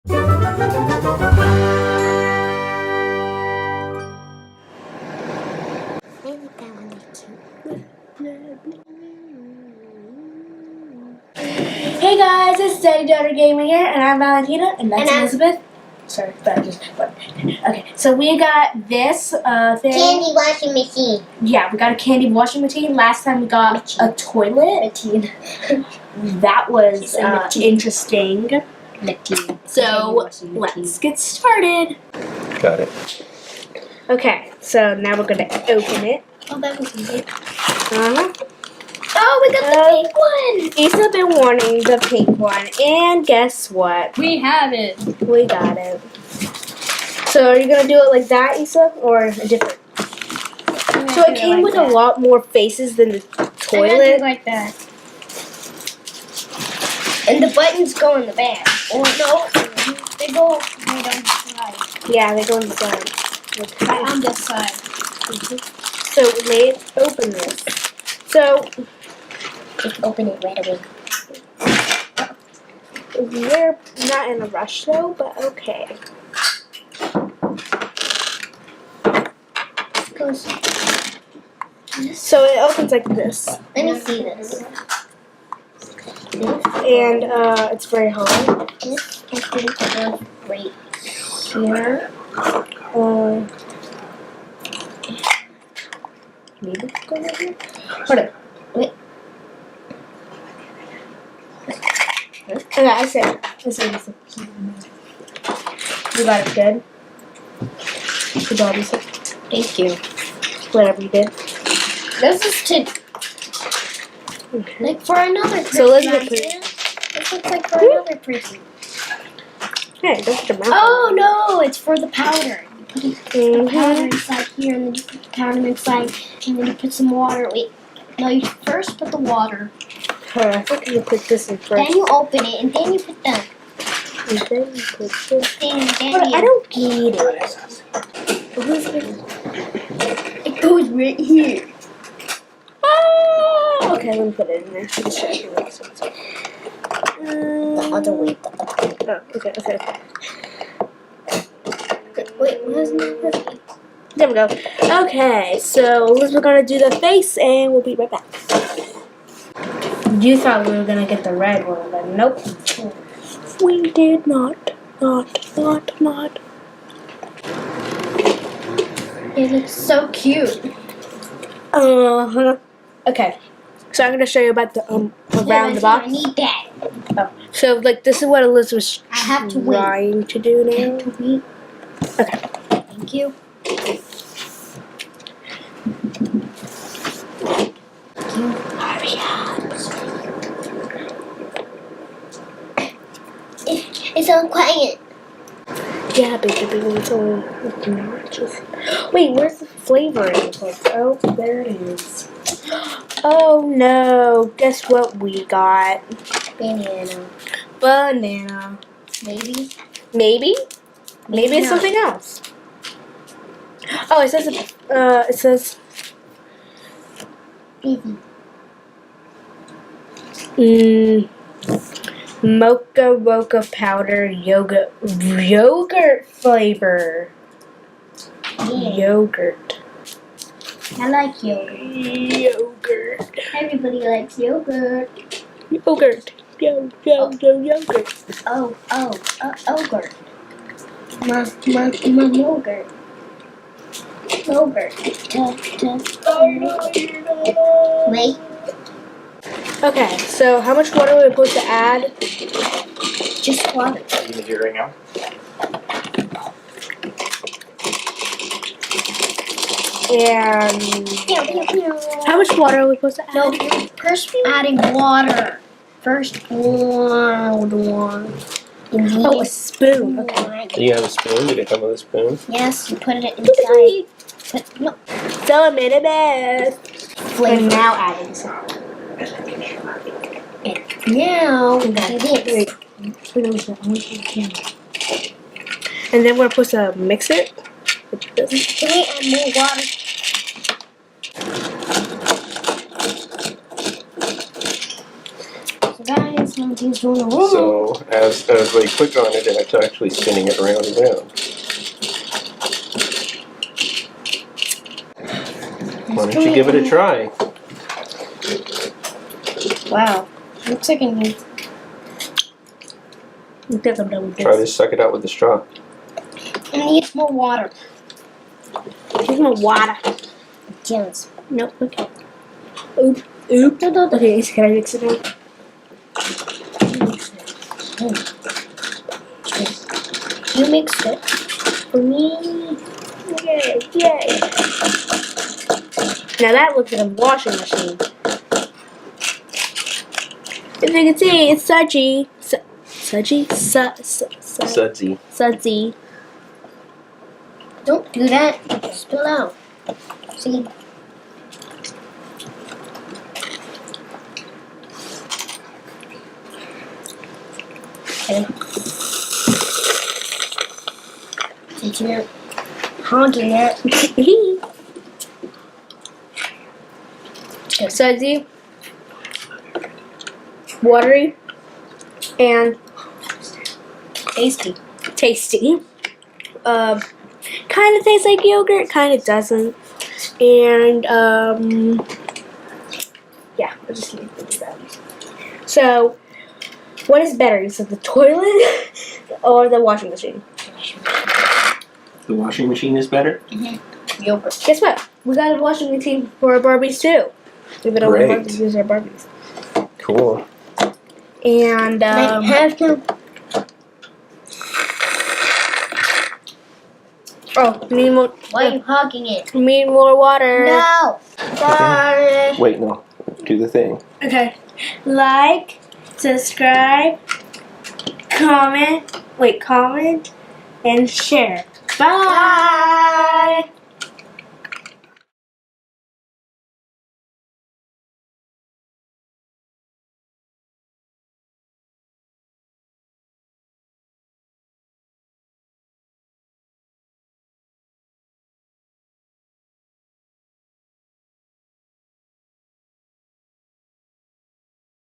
Hey guys, it's Daddy Gamer here, and I'm Valentina, and that's Elizabeth. Sorry, okay. So we got this thing. Candy washing machine. Yeah, we got a candy washing machine. Last time we got a toilet. That was interesting. So let's get started. Got it. Okay, so now we're gonna open it. Oh, that was easy. Oh, we got the pink one! Issa's been wanting the pink one, and guess what? We have it. We got it. So are you gonna do it like that, Issa, or a different? So it came with a lot more faces than the toilet. Like that. And the buttons go in the back. Or no, they go right on the side. Yeah, they go inside. Right on this side. So let's open this. So just open it right away. We're not in a rush though, but okay. So it opens like this. Let me see this. And it's very hard. This I think goes right Here. Maybe go right here. Hold on. Wait. Okay, I said it. You got it good. Good job, Issa. Thank you. Whatever you did. This is to like for another person. So Elizabeth, put it. This looks like for another person. Hey, don't put your mouth Oh no, it's for the powder. You put the powder inside here, and then you put the powder inside, and then you put some water. Wait, no, you first put the water. I think you put this in first. Then you open it, and then you put the. And then you put this. Thing, But I don't get it. It goes right here. Oh! Okay, let me put it in there. Let me show you what this one's. The other way. Oh, okay. Wait, where's my? There we go. Okay, so we're gonna do the face, and we'll be right back. You thought we were gonna get the red one, but nope. We did not. It looks so cute. Okay, so I'm gonna show you about the around the box. I need that. Oh, so like this is what Elizabeth's I have to wait. trying to do now. Okay. Thank you. Hurry up. It's so quiet. Yeah, baby, it's all obnoxious. Wait, where's the flavoring? Oh, there it is. Oh no! Guess what we got? Banana. Maybe. Maybe it's something else. Oh, it says. Mocha powder yogurt flavor. Yeah. Yogurt. I like yogurt. Yogurt. Everybody likes yogurt. Yogurt. Yogurt. Yogurt. My yogurt. Yogurt. Wait. Okay, so how much water are we supposed to add? Just water. You gonna do it right now? And how much water are we supposed to add? No, first adding water. First water. Oh, a spoon. Okay. Do you have a spoon? Did it come with a spoon? Yes, you put it inside. So a minute best. And now adding some. Now, Okay. And then we're supposed to mix it with this. Can we add more water? So guys, something's doing a room. So as we click on it, it's actually spinning it around and around. Why don't you give it a try? Wow. Looks like I need. I think I'm done with Try this. to suck it out with the straw. I need more water. Here's my water. Yes. Nope. Okay. Oop. Oop. Okay, can I mix it in? You mixed it. For me. Yay. Yay. Now that looks like a washing machine. If you can see, it's sudsy. Sudsy? Sudsy. Sudsy. Don't do that. Spill out. See? Okay. Since you're honking it. Sudsy. Watery. And Tasty. tasty. Kind of tastes like yogurt, kind of doesn't. And yeah, I'll just leave it at that. So, what is better, is it the toilet or the washing machine? The washing machine is better? Yogurt. Guess what? We got a washing machine for our Barbies too. We don't Great. want to use our Barbies. Cool. And I have to. oh, we need more. Why are you honking it? We need more water. No. Sorry. Wait, no. Do the thing. Okay. Like, subscribe, comment, and share. Bye.